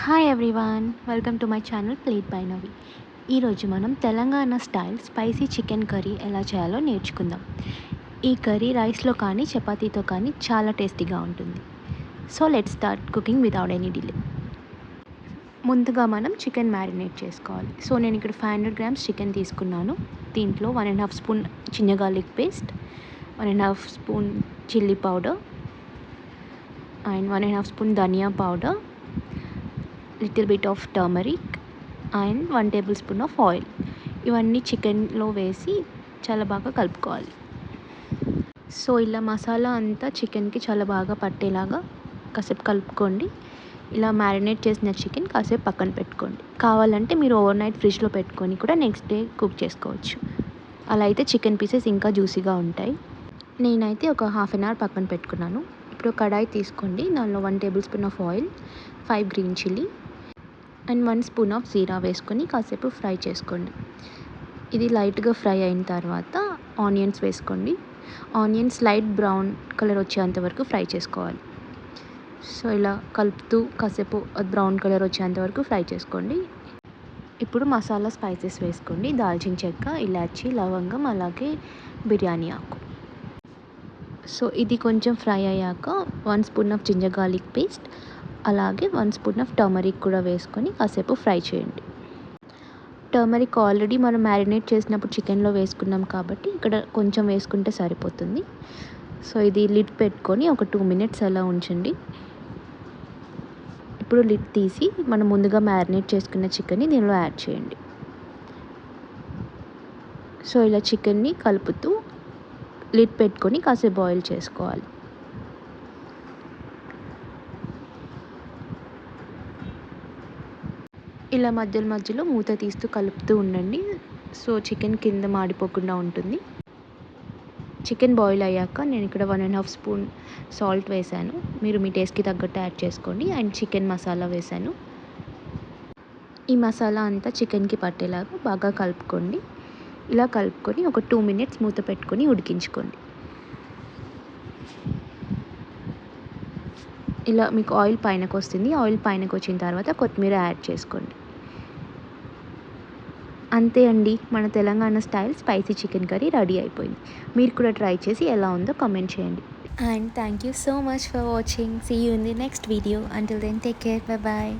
Hi everyone, welcome to my channel plate by Navi. ఈరోజు మనం Telangana style spicy chicken curry ఎలా చేయాలో నేర్చుకుందాం. ఈ కర్రీ రైస్లో కానీ చపాతీతో కానీ చాలా టేస్టీగా ఉంటుంది. So let's start cooking without any delay. ముందుగా మనం చికెన్ మ్యారినేట్ చేసుకోవాలి. సో నేను ఇక్కడ 500 గ్రామ్స్ చికెన్ తీసుకున్నాను. దీంట్లో 1.5 స్పూన్ చిన్న garlic paste, 1.5 spoon chilli powder and 1.5 spoon dhania powder, little bit of turmeric and 1 table spoon of oil. ఇవన్నీ చికెన్లో వేసి చాలా బాగా కలుపుకోవాలి. సో ఇలా మసాలా అంతా చికెన్కి చాలా బాగా పట్టేలాగా కాసేపు కలుపుకోండి. ఇలా మ్యారినేట్ చేసిన చికెన్ కాసేపు పక్కన పెట్టుకోండి. కావాలంటే మీరు ఓవర్ నైట్ ఫ్రిడ్జ్లో పెట్టుకొని కూడా నెక్స్ట్ డే కుక్ చేసుకోవచ్చు. అలా అయితే చికెన్ పీసెస్ ఇంకా జ్యూసీగా ఉంటాయి. నేనైతే ఒక హాఫ్ అన్ అవర్ పక్కన పెట్టుకున్నాను. ఇప్పుడు కడాయి తీసుకోండి. దానిలో 1 table spoon of oil, 5 green chilli and 1 spoon of jeera వేసుకొని కాసేపు ఫ్రై చేసుకోండి. ఇది లైట్గా ఫ్రై అయిన తర్వాత ఆనియన్స్ వేసుకోండి. ఆనియన్స్ లైట్ బ్రౌన్ కలర్ వచ్చేంత వరకు ఫ్రై చేసుకోవాలి. సో ఇలా కలుపుతూ కాసేపు బ్రౌన్ కలర్ వచ్చేంత వరకు ఫ్రై చేసుకోండి. ఇప్పుడు మసాలా స్పైసెస్ వేసుకోండి. దాల్చిన చెక్క, ఇలాచీ, లవంగం, అలాగే బిర్యానీ ఆకు. సో ఇది కొంచెం ఫ్రై అయ్యాక 1 spoon of ginger garlic paste, అలాగే 1 స్పూన్ ఆఫ్ టర్మరిక్ కూడా వేసుకొని కాసేపు ఫ్రై చేయండి. టర్మరిక్ ఆల్రెడీ మనం మ్యారినేట్ చేసినప్పుడు చికెన్లో వేసుకున్నాం కాబట్టి ఇక్కడ కొంచెం వేసుకుంటే సరిపోతుంది. సో ఇది లిడ్ పెట్టుకొని ఒక 2 మినిట్స్ అలా ఉంచండి. ఇప్పుడు లిడ్ తీసి మనం ముందుగా మ్యారినేట్ చేసుకున్న చికెన్ని దీనిలో యాడ్ చేయండి. సో ఇలా చికెన్ని కలుపుతూ లిడ్ పెట్టుకొని కాసేపు బాయిల్ చేసుకోవాలి. ఇలా మధ్యలో మూత తీస్తూ కలుపుతూ ఉండండి. సో చికెన్ కింద మాడిపోకుండా ఉంటుంది. చికెన్ బాయిల్ అయ్యాక నేను ఇక్కడ 1.5 స్పూన్ సాల్ట్ వేసాను. మీరు మీ టేస్ట్కి తగ్గట్టు యాడ్ చేసుకోండి. అండ్ చికెన్ మసాలా వేసాను. ఈ మసాలా అంతా చికెన్కి పట్టేలాగా బాగా కలుపుకోండి. ఇలా కలుపుకొని ఒక 2 మినిట్స్ మూత పెట్టుకొని ఉడికించుకోండి. ఇలా మీకు ఆయిల్ పైనకు వస్తుంది. ఆయిల్ పైనకు వచ్చిన తర్వాత కొత్తిమీర యాడ్ చేసుకోండి. అంతే అండి, మన Telangana style spicy chicken curry ready అయిపోయింది. మీరు కూడా ట్రై చేసి ఎలా ఉందో కామెంట్ చేయండి. And thank you so much for watching. See you in the next video. Until then take care. Bye bye.